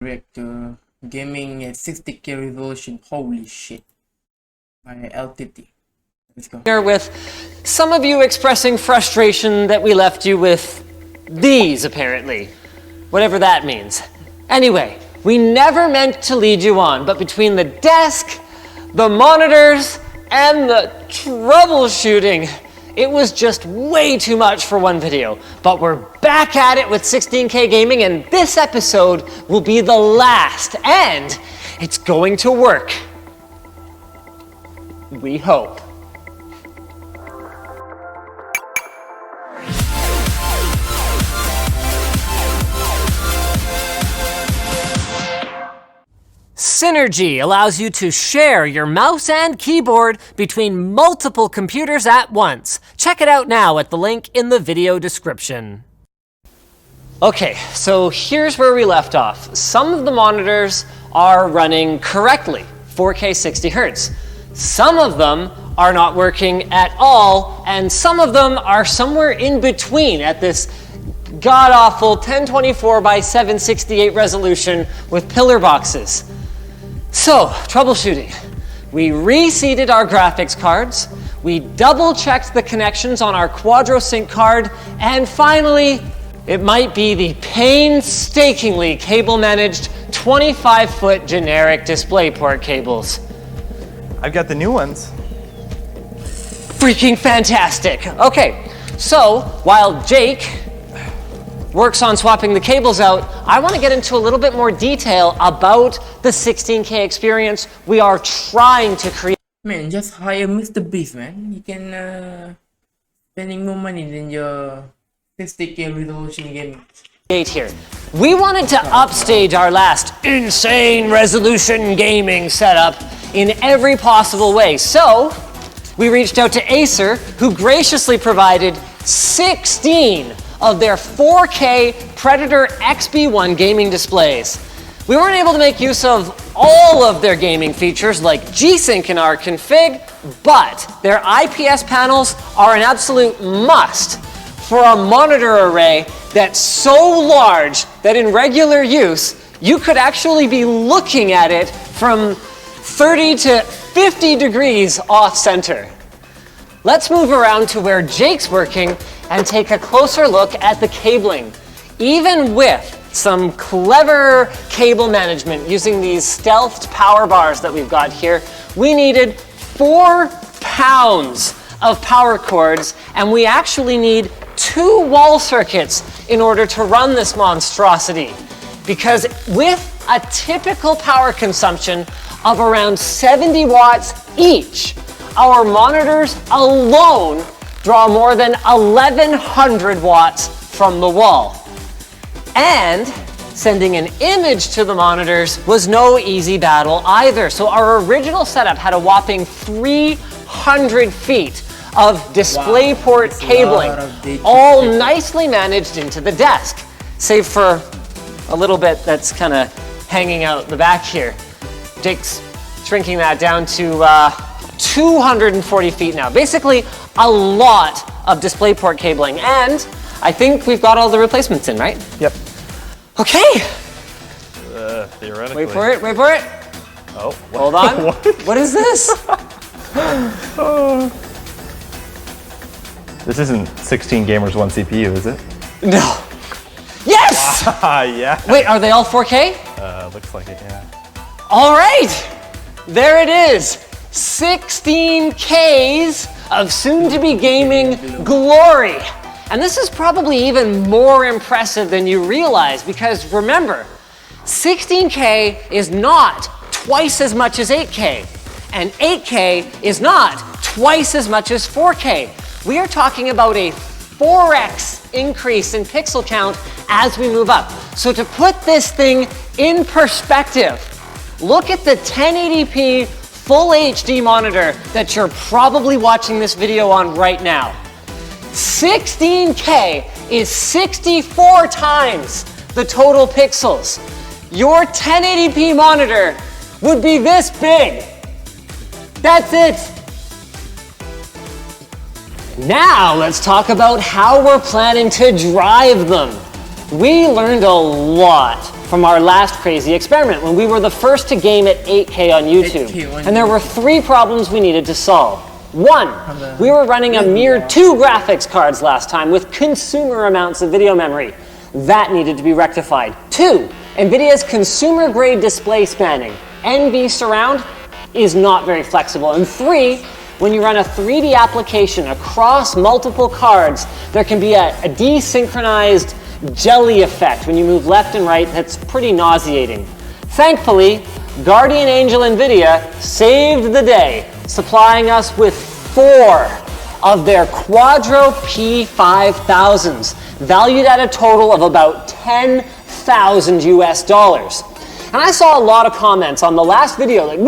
Director gaming at 60k resolution. Holy shit. By LTT. Let's go. Here with some of you expressing frustration that we left you with these, apparently. Whatever that means. Anyway, we never meant to lead you on, but between the desk, the monitors, and the troubleshooting, it was just way too much for one video. But we're back at it with 16K gaming, and this episode will be the last, and it's going to work. We hope. Synergy allows you to share your mouse and keyboard between multiple computers at once. Check it out now at the link in the video description. Okay, so here's where we left off. Some of the monitors are running correctly, 4K 60 Hz. Some of them are not working at all, and some of them are somewhere in between at this god-awful 1024 by 768 resolution with pillar boxes. So, troubleshooting. We reseated our graphics cards, we double-checked the connections on our QuadroSync card, and finally, it might be the painstakingly cable-managed 25-foot generic DisplayPort cables. I've got the new ones. Freaking fantastic. Okay, so while Jake works on swapping the cables out, I want to get into a little bit more detail about the 16K experience we are trying to create. Man, just hire Mr. Beast, man. You can spending more money than your 60k resolution game. Here. We wanted to upstage our last insane resolution gaming setup in every possible way. So we reached out to Acer, who graciously provided 16 of their 4K Predator XB1 gaming displays. We weren't able to make use of all of their gaming features like G-Sync in our config, but their IPS panels are an absolute must for a monitor array that's so large that in regular use, you could actually be looking at it from 30 to 50 degrees off center. Let's move around to where Jake's working and take a closer look at the cabling. Even with some clever cable management using these stealthed power bars that we've got here, we needed 4 pounds of power cords, and we actually need 2 wall circuits in order to run this monstrosity. Because with a typical power consumption of around 70 watts each, our monitors alone draw more than 1,100 watts from the wall. And sending an image to the monitors was no easy battle either. So our original setup had a whopping 300 feet of DisplayPort cabling, all nicely managed into the desk, save for a little bit that's kind of hanging out the back here. Jake's shrinking that down to 240 feet now. Basically, a lot of DisplayPort cabling, and I think we've got all the replacements in, right? Yep. Okay. Theoretically. Wait for it, wait for it. Oh. Hold on. What is this? This isn't 16 gamers, 1 CPU, is it? No. Yes! Yeah. Wait, are they all 4K? Looks like it, yeah. All right. There it is. 16 Ks of soon-to-be gaming glory. And this is probably even more impressive than you realize, because remember, 16K is not twice as much as 8K, and 8K is not twice as much as 4K. We are talking about a 4x increase in pixel count as we move up. So to put this thing in perspective, look at the 1080p full HD monitor that you're probably watching this video on right now. 16K is 64 times the total pixels. Your 1080p monitor would be this big. That's it. Now let's talk about how we're planning to drive them. We learned a lot from our last crazy experiment when we were the first to game at 8K on YouTube. 8K on And there were 3 problems we needed to solve. 1, we were running a mere 2 graphics cards last time with consumer amounts of video memory. That needed to be rectified. 2, NVIDIA's consumer grade display spanning, NV surround, is not very flexible. And 3, when you run a 3D application across multiple cards, there can be a desynchronized jelly effect when you move left and right that's pretty nauseating. Thankfully, Guardian Angel NVIDIA saved the day, supplying us with 4 of their Quadro P5000s, valued at a total of about $10,000 US. And I saw a lot of comments on the last video like,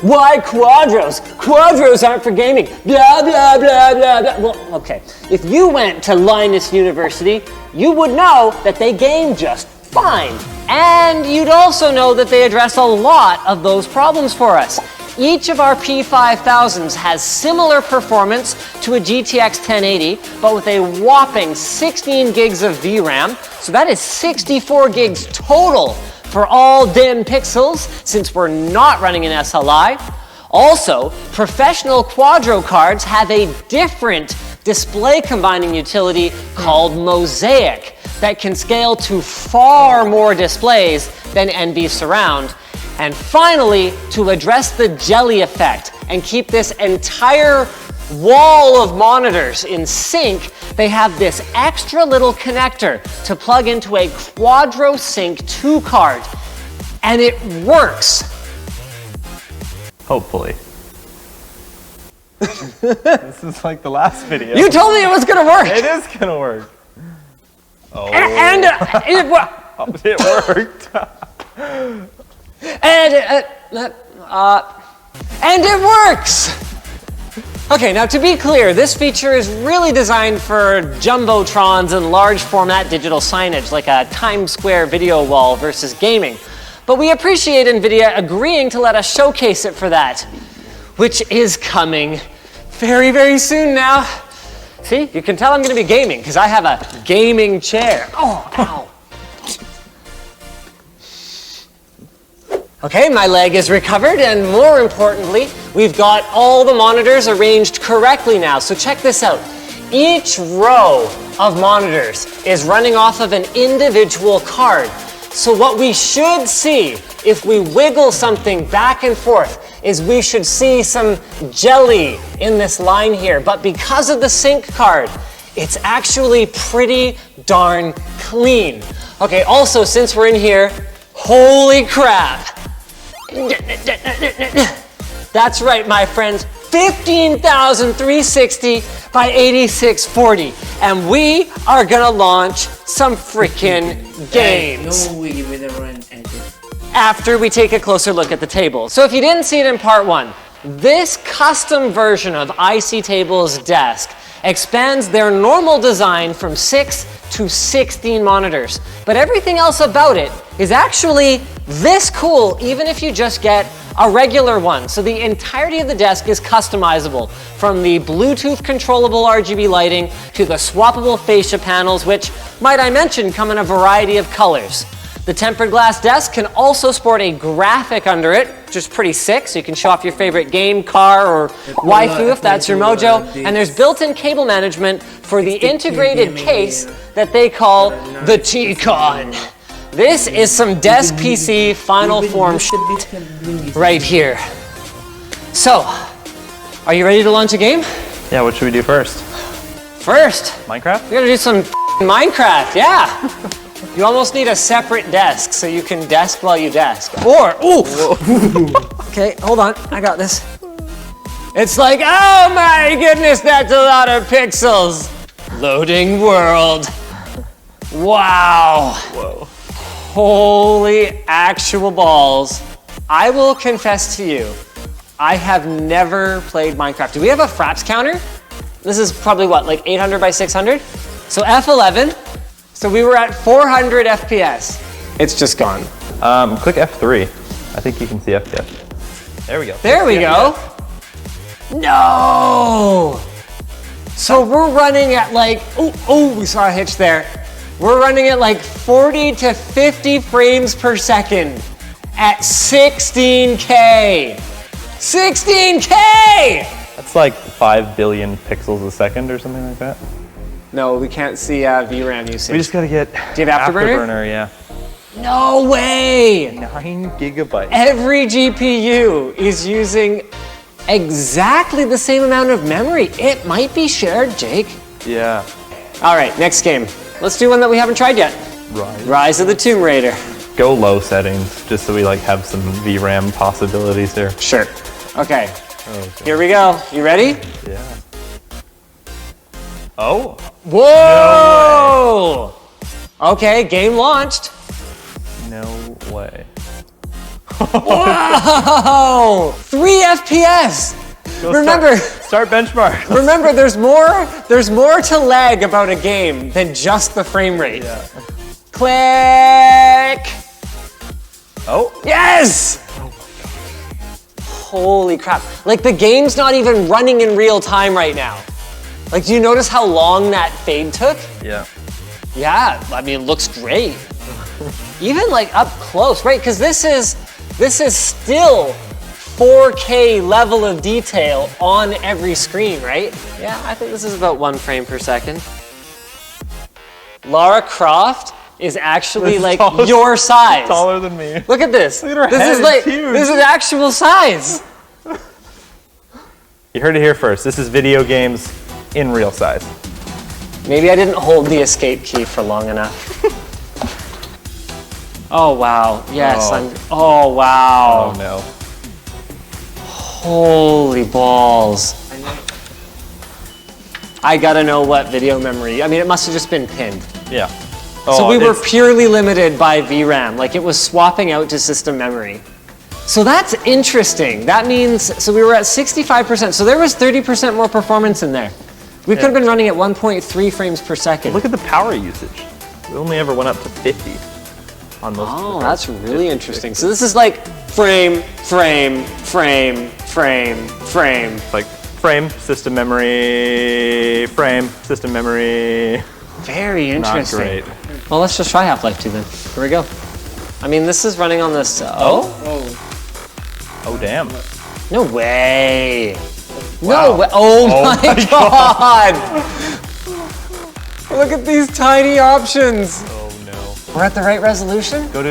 why Quadros? Quadros aren't for gaming, blah, blah, blah, blah, blah. Well, okay, if you went to Linus University, you would know that they game just fine. And you'd also know that they address a lot of those problems for us. Each of our P5000s has similar performance to a GTX 1080, but with a whopping 16 gigs of VRAM, so that is 64 gigs total for all dim pixels, since we're not running an SLI. Also, professional Quadro cards have a different display combining utility called Mosaic that can scale to far more displays than NV Surround. And finally, to address the jelly effect and keep this entire wall of monitors in sync, they have this extra little connector to plug into a Quadro Sync 2 card. And it works. Hopefully. This is like the last video. You told me it was gonna work. It is gonna work. Oh. And it worked. It worked. And it works! Okay, now to be clear, this feature is really designed for jumbotrons and large format digital signage, like a Times Square video wall versus gaming. But we appreciate NVIDIA agreeing to let us showcase it for that, which is coming very, very soon now. See, you can tell I'm gonna be gaming, because I have a gaming chair. Oh, ow. Okay, my leg is recovered, and more importantly, we've got all the monitors arranged correctly now. So check this out. Each row of monitors is running off of an individual card. So what we should see if we wiggle something back and forth is we should see some jelly in this line here. But because of the sync card, it's actually pretty darn clean. Okay, also, since we're in here, holy crap. That's right, my friends, 15,360 by 8640. And we are gonna launch some freaking games. No way with a run edit. After we take a closer look at the table. So if you didn't see it in part 1, this custom version of IC Table's desk expands their normal design from 6 to 16 monitors. But everything else about it is actually this cool, even if you just get a regular one. So the entirety of the desk is customizable, from the Bluetooth controllable RGB lighting to the swappable fascia panels, which, might I mention, come in a variety of colors. The tempered glass desk can also sport a graphic under it, which is pretty sick, so you can show off your favorite game, car, or waifu if that's your mojo. And there's built-in cable management for the integrated case that they call the T-Con. This is some desk PC final form shit right here. So, are you ready to launch a game? Yeah, what should we do first? First, Minecraft? we're gonna do some Minecraft, yeah. You almost need a separate desk so you can desk while you desk. Or, ooh! Okay, hold on, I got this. It's like, oh my goodness, that's a lot of pixels. Loading world. Wow. Whoa. Holy actual balls. I will confess to you, I have never played Minecraft. Do we have a fraps counter? This is probably what, like 800 by 600? So F11. So we were at 400 FPS. It's just gone. Click F3. I think you can see FPS. There we go. There we go. No! So we're running at like, oh, we saw a hitch there. We're running at like 40 to 50 frames per second at 16K. 16K! That's like 5 billion pixels a second or something like that. No, we can't see VRAM usage. We just gotta get Do you have Afterburner? yeah. No way! 9 gigabytes. Every GPU is using exactly the same amount of memory. It might be shared, Jake. Yeah. All right, next game. Let's do one that we haven't tried yet. Rise of the Tomb Raider. Go low settings, just so we like have some VRAM possibilities there. Sure. Okay. Here we go. You ready? Yeah. Oh. Whoa! Okay, game launched. No way. Whoa! 3 FPS. Remember, start benchmark. remember, there's more to lag about a game than just the frame rate. Yeah. Click. Oh. Yes! Holy crap. Like the game's not even running in real time right now. Like, do you notice how long that fade took? Yeah. Yeah, I mean, it looks great. Even like up close, right? Because this is still 4K level of detail on every screen, right? Yeah, I think this is about 1 frame per second. Lara Croft is actually like your size. Taller than me. Look at this. Look at her This head, is like it's huge. this is actual size. You heard it here first. This is video games in real size. Maybe I didn't hold the escape key for long enough. Oh wow. Yes, Oh. oh wow. Oh no. Holy balls. I gotta know what video memory. I mean, it must have just been pinned. Yeah. So we were purely limited by VRAM, like it was swapping out to system memory. So that's interesting. That means, so we were at 65%, so there was 30% more performance in there. We could have been running at 1.3 frames per second. Look at the power usage. We only ever went up to 50 on most of Oh, the that's really interesting. So this is like frame, frame, frame, frame, frame. like frame, system memory, frame, system memory. Very Not interesting. great. Well, let's just try Half-Life 2 then. Here we go. I mean, this is running on this. Oh damn. No way. Wow. No way. Oh, my my God. Look at these tiny options. Oh no. We're at the right resolution? Go to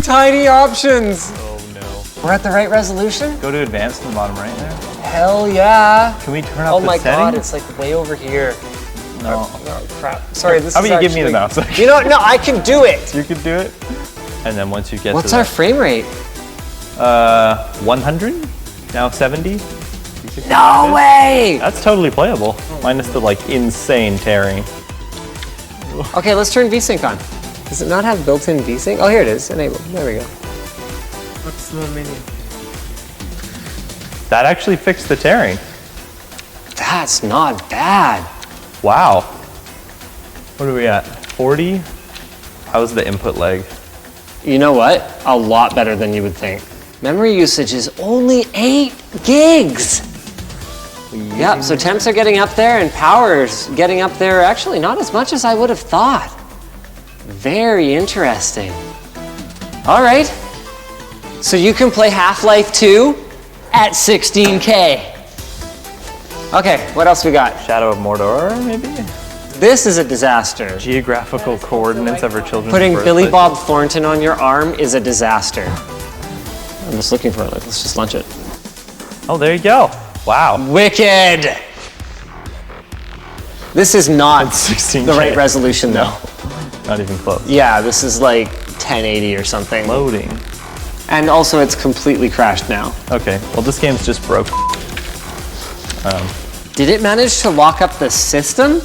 Tiny options. Oh no. We're at the right resolution? Go to advanced in the bottom right there. Hell yeah. Can we turn up Oh the my settings? God, it's like way over here. No. No, crap. Sorry, this How is about you give me the actually- mouse? You know what? No, I can do it. You could do it. And then once you get What's to our frame rate? 100? Now 70? No way! That's totally playable. Minus the like insane tearing. Okay, let's turn VSync on. Does it not have built-in VSync? Oh, here it is. Enable. There we go. What's the menu? That actually fixed the tearing. That's not bad. Wow. What are we at? 40? How's the input lag? You know what? A lot better than you would think. Memory usage is only 8 gigs. Yep, so temps are getting up there and power's getting up there actually not as much as I would have thought. Very interesting. All right. So you can play Half-Life 2 at 16K. Okay, what else we got? Shadow of Mordor, maybe? This is a disaster. Geographical coordinates of our children's Putting Billy birthplaces. Bob Thornton on your arm is a disaster. I'm just looking for it. Like, let's just launch it. Oh, there you go. Wow. Wicked! This is not It's 16K. the right resolution though. Not even close. Yeah, this is like 1080 or something. Loading. And also it's completely crashed now. Okay, well this game's just broke. Did it manage to lock up the system?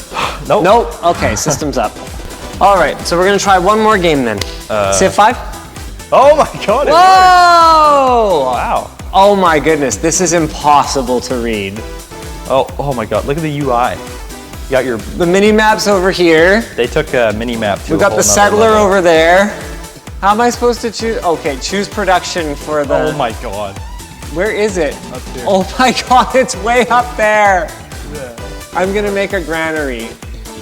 Nope. Nope. Okay, system's up. All right, so we're gonna try one more game then. Civ 5? Oh my god, it worked. Whoa! Wow. Oh my goodness, this is impossible to read. Oh my god, look at the UI. You got your, The mini map's over here. they took a mini map to We a got whole the nother settler level. over there. How am I supposed to choose? Okay, choose production for the. Oh my god. Where is it? Up here. Oh my god, it's way up there. I'm gonna make a granary.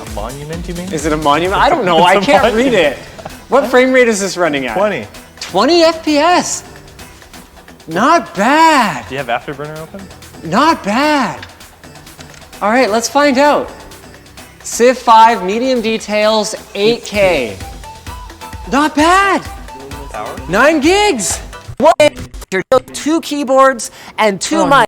A monument, you mean? Is it a monument? I don't know. I It's a can't read monument. it. What frame rate is this running at? 20. 20 FPS. Not bad. Do you have Afterburner open? Not bad. All right, let's find out. Civ 5, medium details, 8K. Not bad. Power? 9 gigs. What? 2 keyboards and 2 mics.